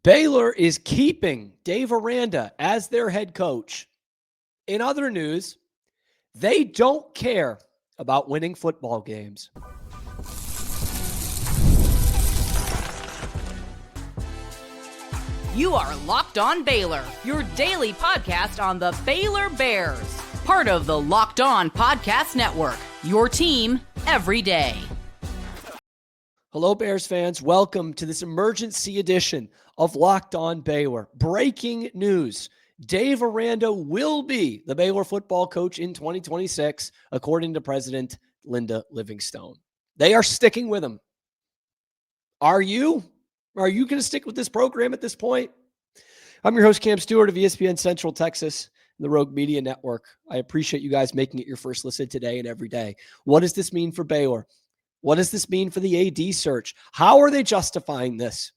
Baylor is keeping Dave Aranda as their head coach. In other news, they don't care about winning football games. You are Locked On Baylor, your daily podcast on the Baylor Bears. Part of the Locked On Podcast Network, your team every day. Hello, Bears fans. Welcome to this emergency edition of Locked On Baylor. Breaking news. Dave Aranda will be the Baylor football coach in 2026, according to President Linda Livingstone. They are sticking with him. Are you? Are you going to stick with this program at this point? I'm your host, Cam Stuart of ESPN Central Texas, and the Rogue Media Network. I appreciate you guys making it your first listen today and every day. What does this mean for Baylor? What does this mean for the AD search? How are they justifying this?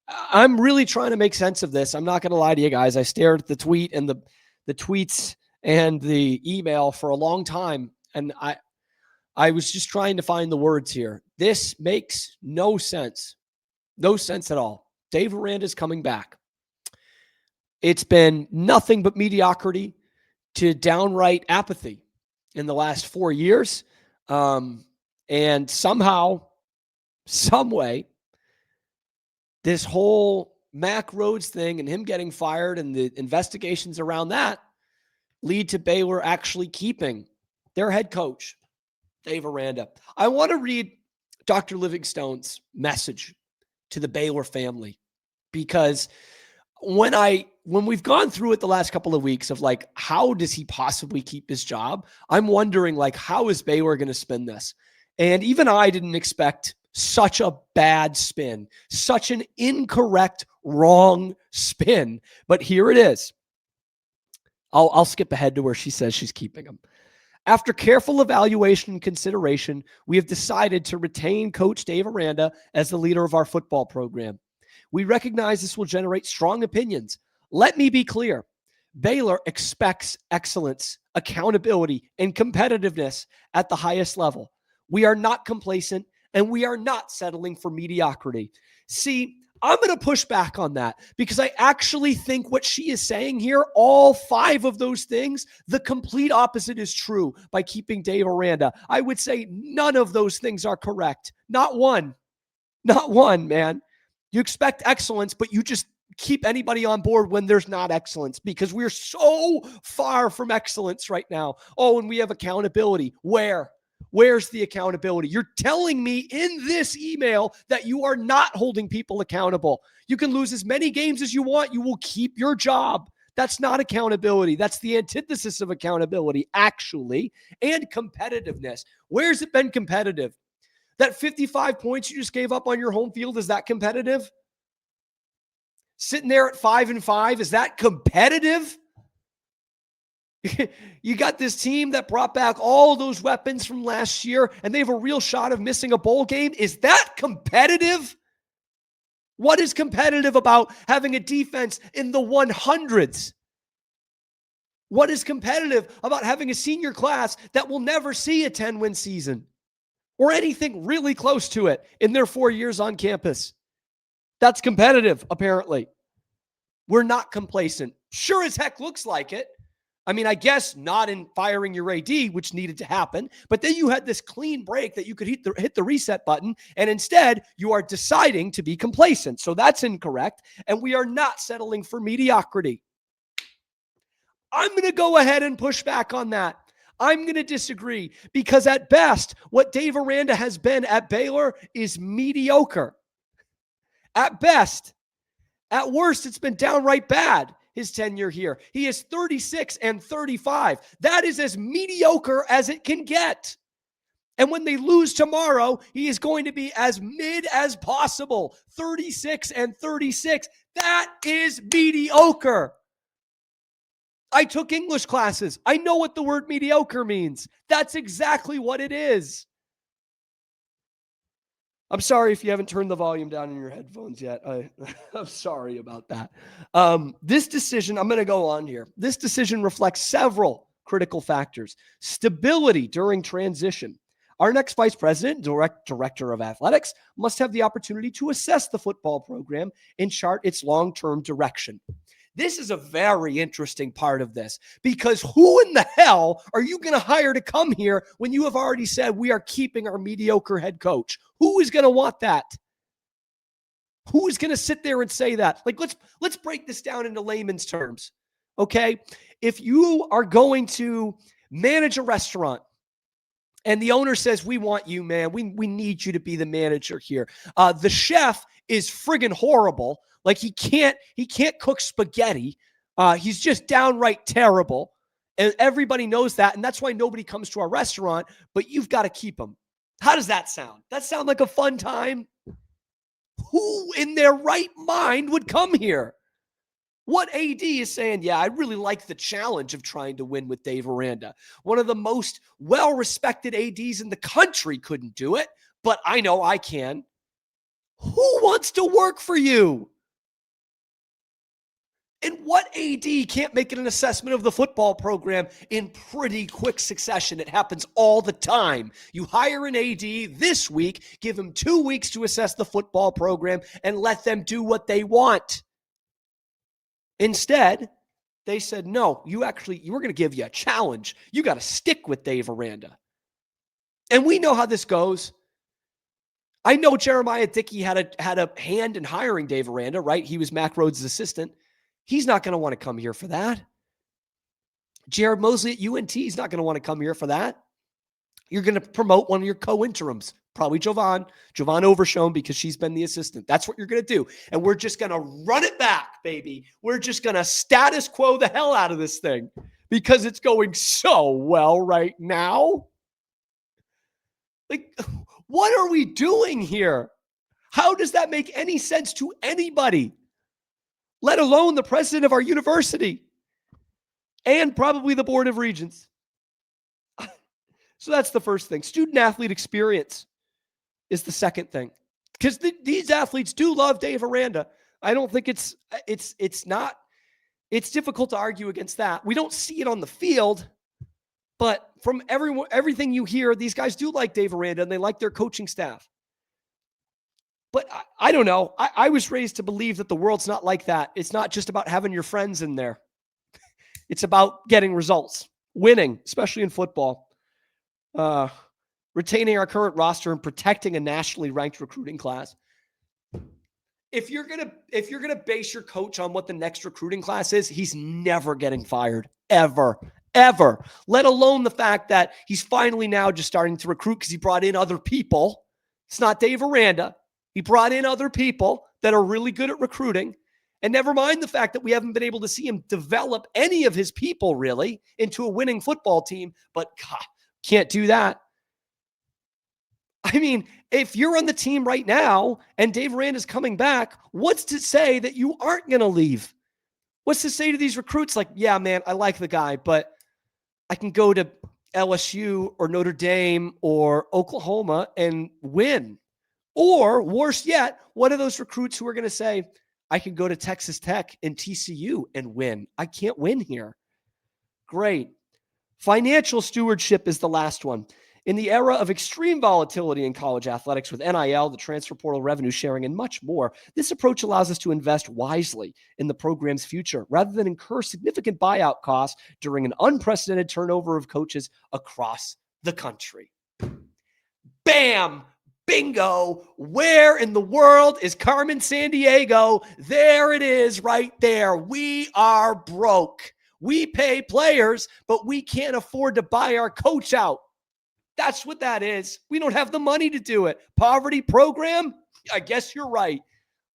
I'm really trying to make sense of this. I'm not going to lie to you guys. I stared at the tweet and the tweets and the email for a long time, and I was just trying to find the words here. This makes no sense. No sense at all. Dave Aranda is coming back. It's been nothing but mediocrity to downright apathy in the last 4 years. And somehow, some way, this whole Mac Rhodes thing and him getting fired and the investigations around that lead to Baylor actually keeping their head coach, Dave Aranda. I want to read Dr. Livingstone's message to the Baylor family, because when we've gone through it the last couple of weeks of like, how does he possibly keep his job? I'm wondering, like, how is Baylor going to spin this? And even I didn't expect such a bad spin, such an incorrect, wrong spin. But here it is. I'll skip ahead to where she says she's keeping him. After careful evaluation and consideration, we have decided to retain Coach Dave Aranda as the leader of our football program. We recognize this will generate strong opinions. Let me be clear. Baylor expects excellence, accountability, and competitiveness at the highest level. We are not complacent, and we are not settling for mediocrity. See, I'm going to push back on that because I actually think what she is saying here, all 5 of those things, the complete opposite is true by keeping Dave Aranda. I would say none of those things are correct. Not one. Not one, man. You expect excellence, but you just keep anybody on board when there's not excellence, because we're so far from excellence right now. Oh, and we have accountability. Where's the accountability? You're telling me in this email that you are not holding people accountable. You can lose as many games as you want. You will keep your job. That's not accountability. That's the antithesis of accountability, actually, and competitiveness. Where's it been competitive? That 55 points you just gave up on your home field, is that competitive? Sitting there at 5-5, is that competitive? You got this team that brought back all those weapons from last year, and they have a real shot of missing a bowl game. Is that competitive? What is competitive about having a defense in the 100s? What is competitive about having a senior class that will never see a 10-win season or anything really close to it in their 4 years on campus? That's competitive, apparently. We're not complacent. Sure as heck looks like it. I mean, I guess not in firing your AD, which needed to happen, but then you had this clean break that you could hit the reset button, and instead you are deciding to be complacent. So that's incorrect, and we are not settling for mediocrity. I'm going to go ahead and push back on that. I'm going to disagree, because at best, what Dave Aranda has been at Baylor is mediocre. At best. At worst, it's been downright bad. His tenure here. He is 36-35. That is as mediocre as it can get. And when they lose tomorrow, he is going to be as mid as possible. 36-36. That is mediocre. I took English classes. I know what the word mediocre means. That's exactly what it is. I'm sorry if you haven't turned the volume down in your headphones yet. I'm sorry about that. This decision, I'm going to go on here. This decision reflects several critical factors. Stability during transition. Our next vice president, director of athletics, must have the opportunity to assess the football program and chart its long-term direction. This is a very interesting part of this, because who in the hell are you going to hire to come here when you have already said we are keeping our mediocre head coach? Who is going to want that? Who is going to sit there and say that? Like, let's break this down into layman's terms. Okay? If you are going to manage a restaurant and the owner says, we want you, man. We need you to be the manager here. The chef is friggin' horrible. Like, he can't cook spaghetti. He's just downright terrible. And everybody knows that. And that's why nobody comes to our restaurant, but you've got to keep him. How does that sound? That sound like a fun time? Who in their right mind would come here? What AD is saying, yeah, I really like the challenge of trying to win with Dave Aranda. One of the most well-respected ADs in the country couldn't do it, but I know I can. Who wants to work for you? And what AD can't make an assessment of the football program in pretty quick succession? It happens all the time. You hire an AD this week, give him 2 weeks to assess the football program, and let them do what they want. Instead, they said, no, we're going to give you a challenge. You got to stick with Dave Aranda. And we know how this goes. I know Jeremiah Dickey had a hand in hiring Dave Aranda, right? He was Mack Rhodes' assistant. He's not going to want to come here for that. Jared Mosley at UNT is not going to want to come here for that. You're going to promote one of your co-interims, probably Jovan Overshone, because she's been the assistant. That's what you're going to do. And we're just going to run it back, baby. We're just going to status quo the hell out of this thing because it's going so well right now. Like, what are we doing here? How does that make any sense to anybody, let alone the president of our university and probably the Board of Regents? So that's the first thing. Student athlete experience is the second thing, because these athletes do love Dave Aranda. I don't think it's difficult to argue against that. We don't see it on the field, but from everything you hear, these guys do like Dave Aranda and they like their coaching staff. But I don't know. I was raised to believe that the world's not like that. It's not just about having your friends in there. It's about getting results, winning, especially in football, retaining our current roster and protecting a nationally ranked recruiting class. If you're gonna base your coach on what the next recruiting class is, he's never getting fired, ever. Let alone the fact that he's finally now just starting to recruit because he brought in other people. It's not Dave Aranda. He brought in other people that are really good at recruiting. And never mind the fact that we haven't been able to see him develop any of his people really into a winning football team. But God, can't do that. I mean, if you're on the team right now and Dave Aranda's coming back, what's to say that you aren't going to leave? What's to say to these recruits like, yeah, man, I like the guy, but I can go to LSU or Notre Dame or Oklahoma and win? Or worse yet, what are those recruits who are going to say, I can go to Texas Tech and TCU and win? I can't win here. Great. Financial stewardship is the last one. In the era of extreme volatility in college athletics with NIL, the transfer portal, revenue sharing, and much more, this approach allows us to invest wisely in the program's future rather than incur significant buyout costs during an unprecedented turnover of coaches across the country. Bam! Bingo! Where in the world is Carmen Sandiego? There it is right there. We are broke. We pay players, but we can't afford to buy our coach out. That's what that is. We don't have the money to do it. Poverty program? I guess you're right.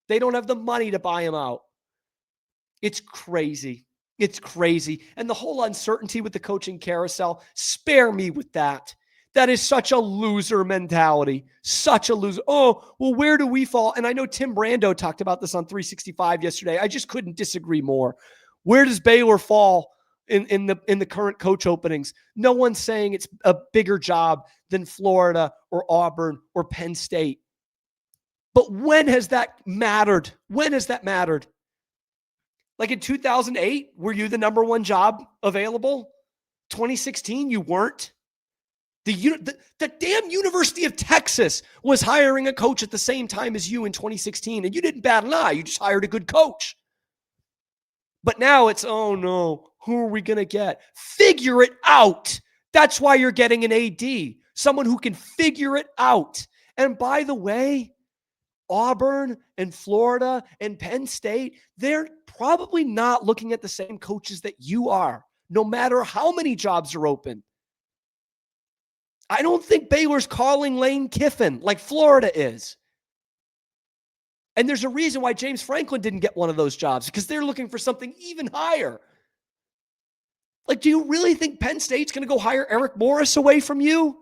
They don't have the money to buy him out. It's crazy. It's crazy. And the whole uncertainty with the coaching carousel, spare me with that. That is such a loser mentality. Such a loser. Oh, well, where do we fall? And I know Tim Brando talked about this on 365 yesterday. I just couldn't disagree more. Where does Baylor fall in the current coach openings? No one's saying it's a bigger job than Florida or Auburn or Penn State. But when has that mattered? When has that mattered? Like in 2008, were you the number one job available? 2016, you weren't. The damn University of Texas was hiring a coach at the same time as you in 2016, and you didn't bat an eye. You just hired a good coach. But now it's, oh no, who are we going to get? Figure it out. That's why you're getting an AD, someone who can figure it out. And by the way, Auburn and Florida and Penn State, they're probably not looking at the same coaches that you are, no matter how many jobs are open. I don't think Baylor's calling Lane Kiffin like Florida is. And there's a reason why James Franklin didn't get one of those jobs, because they're looking for something even higher. Like, do you really think Penn State's going to go hire Eric Morris away from you?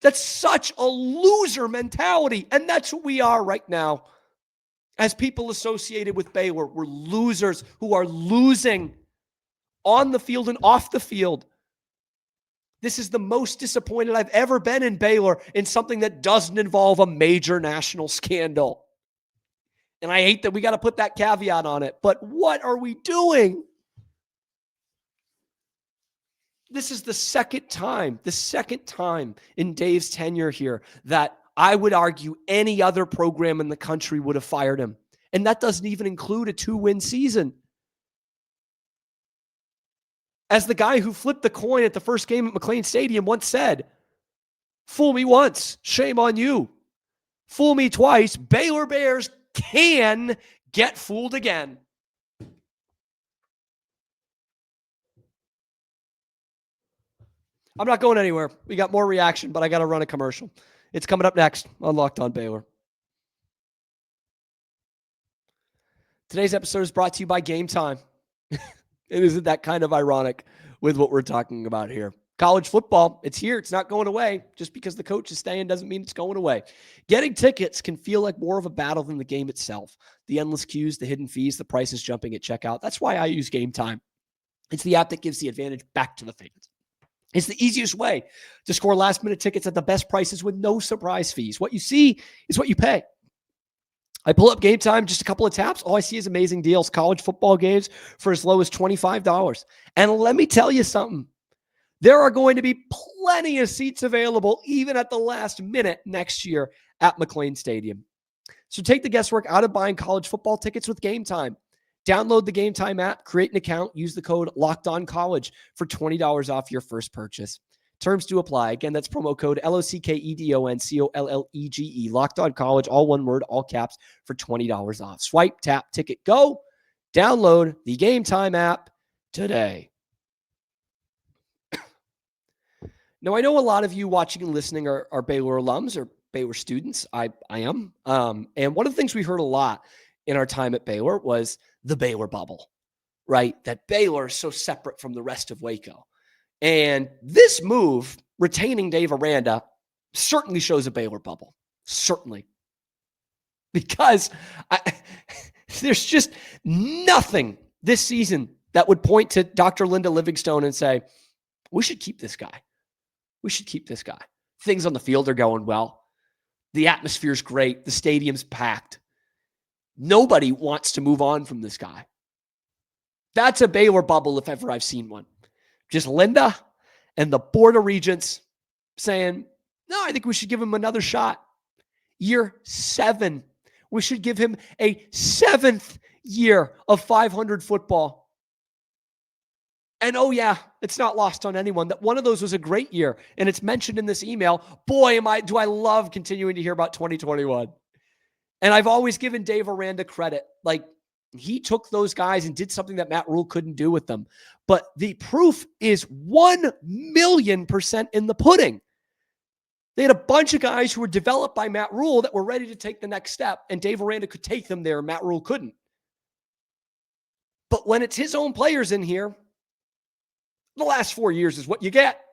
That's such a loser mentality. And that's what we are right now. As people associated with Baylor, we're losers who are losing on the field and off the field. This is the most disappointed I've ever been in Baylor in something that doesn't involve a major national scandal. And I hate that we got to put that caveat on it, but what are we doing? This is the second time in Dave's tenure here that I would argue any other program in the country would have fired him. And that doesn't even include a 2-win season. As the guy who flipped the coin at the first game at McLean Stadium once said, fool me once, shame on you. Fool me twice, Baylor Bears can get fooled again. I'm not going anywhere. We got more reaction, but I got to run a commercial. It's coming up next on Locked On Baylor. Today's episode is brought to you by Game Time. It isn't that kind of ironic with what we're talking about here. College football, it's here. It's not going away. Just because the coach is staying doesn't mean it's going away. Getting tickets can feel like more of a battle than the game itself. The endless queues, the hidden fees, the prices jumping at checkout. That's why I use Game Time. It's the app that gives the advantage back to the fans. It's the easiest way to score last-minute tickets at the best prices with no surprise fees. What you see is what you pay. I pull up Game Time, just a couple of taps. All I see is amazing deals. College football games for as low as $25. And let me tell you something. There are going to be plenty of seats available even at the last minute next year at McLean Stadium. So take the guesswork out of buying college football tickets with Game Time. Download the Game Time app, create an account, use the code LOCKEDONCollege for $20 off your first purchase. Terms do apply. Again, that's promo code LOCKEDONCOLLEGE, Locked On College, all one word, all caps, for $20 off. Swipe, tap, ticket, go. Download the Game Time app today. Now, I know a lot of you watching and listening are Baylor alums or Baylor students. I am. And one of the things we heard a lot in our time at Baylor was the Baylor bubble, right? That Baylor is so separate from the rest of Waco. And this move, retaining Dave Aranda, certainly shows a Baylor bubble. Certainly. Because there's just nothing this season that would point to Dr. Linda Livingstone and say, we should keep this guy. We should keep this guy. Things on the field are going well. The atmosphere's great. The stadium's packed. Nobody wants to move on from this guy. That's a Baylor bubble if ever I've seen one. Just Linda and the Board of Regents saying, no, I think we should give him another shot. Year 7. We should give him a 7th year of 500 football. And oh yeah, it's not lost on anyone that one of those was a great year. And it's mentioned in this email. Boy, do I love continuing to hear about 2021. And I've always given Dave Aranda credit. Like, he took those guys and did something that Matt Rule couldn't do with them. But the proof is 1,000,000% in the pudding. They had a bunch of guys who were developed by Matt Rule that were ready to take the next step, and Dave Aranda could take them there. Matt Rule couldn't. But when it's his own players in here, the last 4 years is what you get.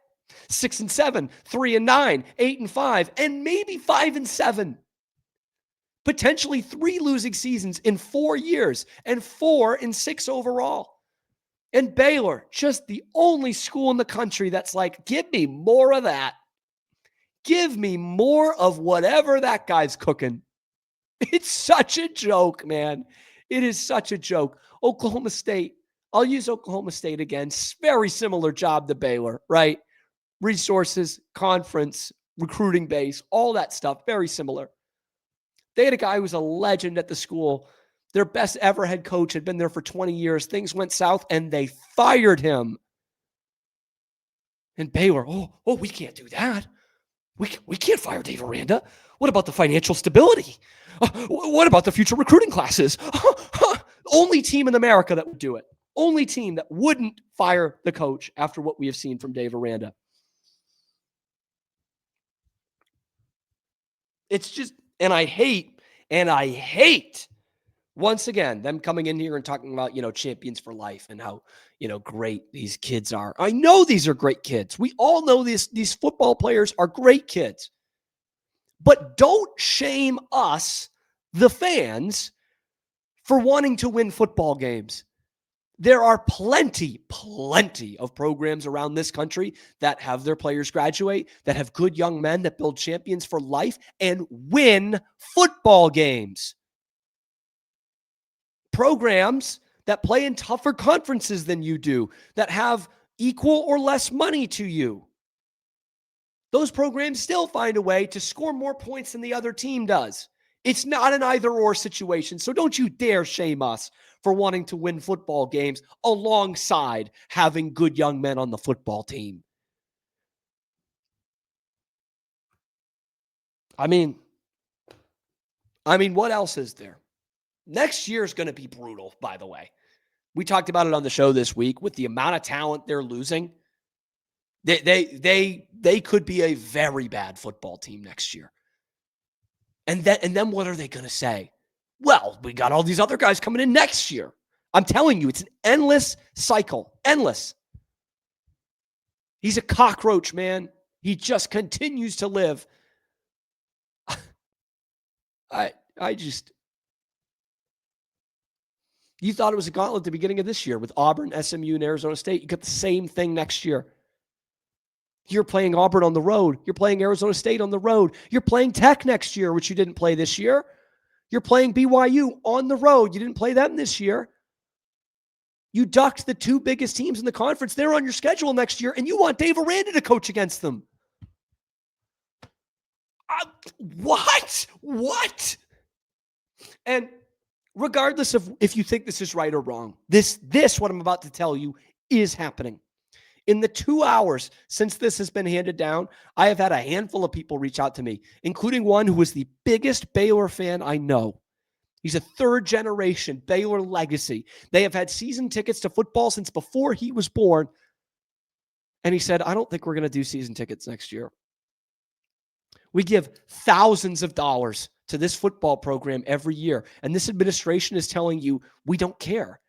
6-7, 3-9, 8-5, and maybe 5-7. Potentially 3 losing seasons in 4 years and 4 in 6 overall. And Baylor, just the only school in the country that's like, give me more of that. Give me more of whatever that guy's cooking. It's such a joke, man. It is such a joke. Oklahoma State. I'll use Oklahoma State again. Very similar job to Baylor, right? resources, conference, recruiting base, all that stuff, very similar. They had a guy who was a legend at the school. Their best ever head coach had been there for 20 years. Things went south and they fired him. And Baylor, we can't do that. We can't fire Dave Aranda. What about the financial stability? What about the future recruiting classes? Only team in America that would do it. Only team that wouldn't fire the coach after what we have seen from Dave Aranda. It's just, and I hate, once again, them coming in here and talking about, champions for life and how, great these kids are. I know these are great kids. We all know these football players are great kids. But don't shame us, the fans, for wanting to win football games. There are plenty of programs around this country that have their players graduate, that have good young men that build champions for life and win football games. Programs that play in tougher conferences than you do, that have equal or less money to you. Those programs still find a way to score more points than the other team does. It's not an either-or situation, so don't you dare shame us for wanting to win football games alongside having good young men on the football team. I mean, what else is there? Next year is going to be brutal, by the way. We talked about it on the show this week with the amount of talent they're losing. They could be a very bad football team next year. And then what are they going to say? Well, we got all these other guys coming in next year. I'm telling you, it's an endless cycle. Endless. He's a cockroach, man. He just continues to live. You thought it was a gauntlet at the beginning of this year with Auburn, SMU, and Arizona State. You got the same thing next year. You're playing Auburn on the road. You're playing Arizona State on the road. You're playing Tech next year, which you didn't play this year. You're playing BYU on the road. You didn't play them this year. You ducked the two biggest teams in the conference. They're on your schedule next year, and you want Dave Aranda to coach against them. What? And regardless of if you think this is right or wrong, this what I'm about to tell you is happening. In the 2 hours since this has been handed down, I have had a handful of people reach out to me, including one who was the biggest Baylor fan I know. He's a third-generation Baylor legacy. They have had season tickets to football since before he was born. And he said, I don't think we're going to do season tickets next year. We give thousands of dollars to this football program every year. And this administration is telling you, we don't care.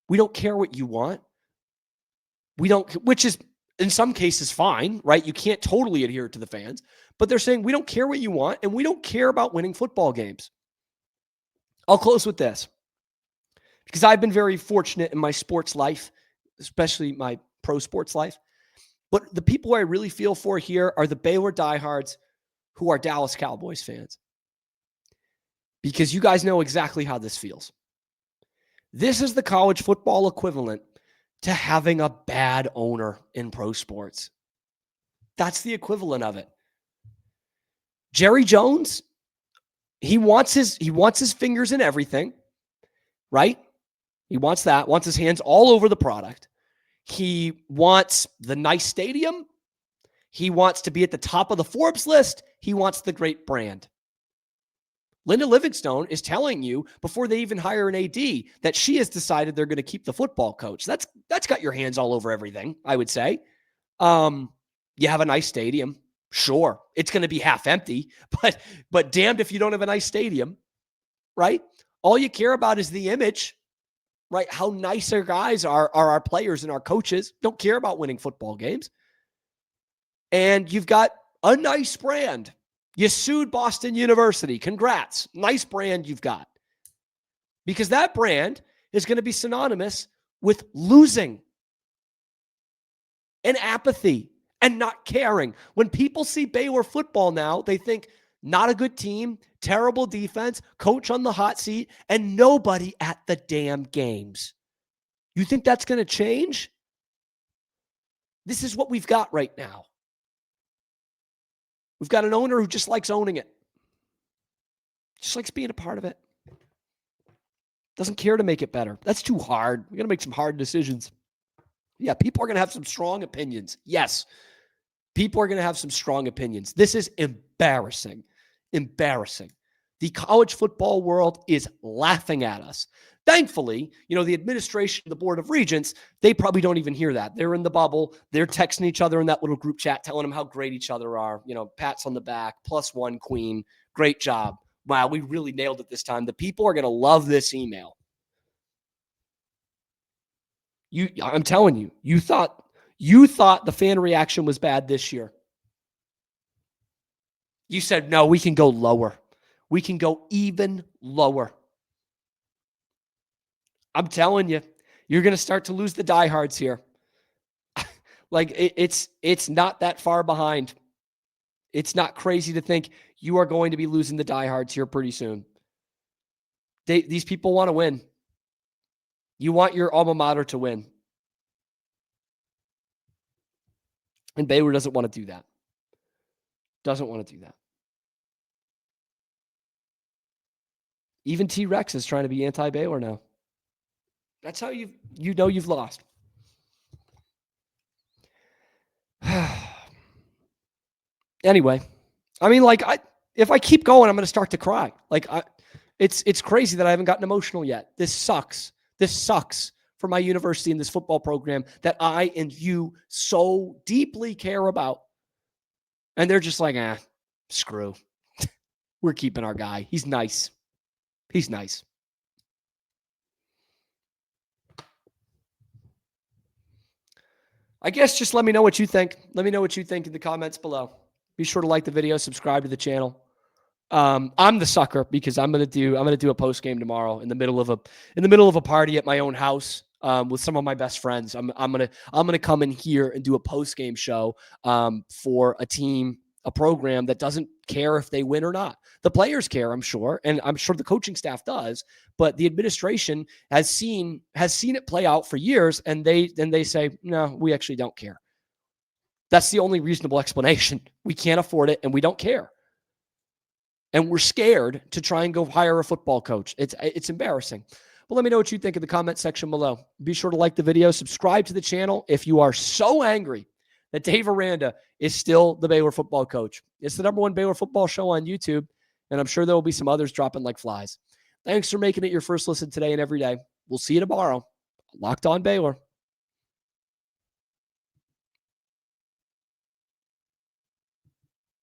We don't care what you want. Which is in some cases fine, right? You can't totally adhere to the fans, but they're saying we don't care what you want and we don't care about winning football games. I'll close with this because I've been very fortunate in my sports life, especially my pro sports life. But the people I really feel for here are the Baylor diehards who are Dallas Cowboys fans. Because you guys know exactly how this feels. This is the college football equivalent to having a bad owner in pro sports. That's the equivalent of it. Jerry Jones, he wants his fingers in everything, right? He wants his hands all over the product. He wants the nice stadium. He wants to be at the top of the Forbes list. He wants the great brand. Linda Livingstone is telling you before they even hire an AD that she has decided they're going to keep the football coach. That's got your hands all over everything, I would say. You have a nice stadium. Sure, it's going to be half empty, but damned if you don't have a nice stadium, right? All you care about is the image, right? How nice our guys are our players and our coaches. Don't care about winning football games. And you've got a nice brand. You sued Boston University. Congrats. Nice brand you've got. Because that brand is going to be synonymous with losing and apathy and not caring. When people see Baylor football now, they think not a good team, terrible defense, coach on the hot seat, and nobody at the damn games. You think that's going to change? This is what we've got right now. We've got an owner who just likes owning it. Just likes being a part of it. Doesn't care to make it better. That's too hard. We're going to make some hard decisions. Yeah, people are going to have some strong opinions. Yes, people are going to have some strong opinions. This is embarrassing. Embarrassing. The college football world is laughing at us. Thankfully, the administration, the Board of Regents, they probably don't even hear that. They're in the bubble. They're texting each other in that little group chat, telling them how great each other are. Pats on the back, +1 queen. Great job. Wow, we really nailed it this time. The people are going to love this email. I'm telling you, you thought the fan reaction was bad this year. You said, no, we can go lower. We can go even lower. I'm telling you, you're going to start to lose the diehards here. Like it's not that far behind. It's not crazy to think you are going to be losing the diehards here pretty soon. These people want to win. You want your alma mater to win. And Baylor doesn't want to do that. Doesn't want to do that. Even T-Rex is trying to be anti-Baylor now. That's how you've lost. Anyway, if I keep going, I'm going to start to cry. It's crazy that I haven't gotten emotional yet. This sucks. This sucks for my university and this football program that I and you so deeply care about. And they're just like, screw. We're keeping our guy. He's nice. He's nice. I guess just let me know what you think. Let me know what you think in the comments below. Be sure to like the video, subscribe to the channel. I'm the sucker because I'm gonna do a post game tomorrow in the middle of a party at my own house with some of my best friends. I'm gonna come in here and do a post game show for a program that doesn't care if they win or not. The players care, I'm sure, and I'm sure the coaching staff does, but the administration has seen it play out for years, and they say, no, we actually don't care. That's the only reasonable explanation. We can't afford it, and we don't care. And we're scared to try and go hire a football coach. It's embarrassing. But let me know what you think in the comment section below. Be sure to like the video, subscribe to the channel if you are so angry that Dave Aranda is still the Baylor football coach. It's the #1 Baylor football show on YouTube, and I'm sure there will be some others dropping like flies. Thanks for making it your first listen today and every day. We'll see you tomorrow. Locked on Baylor.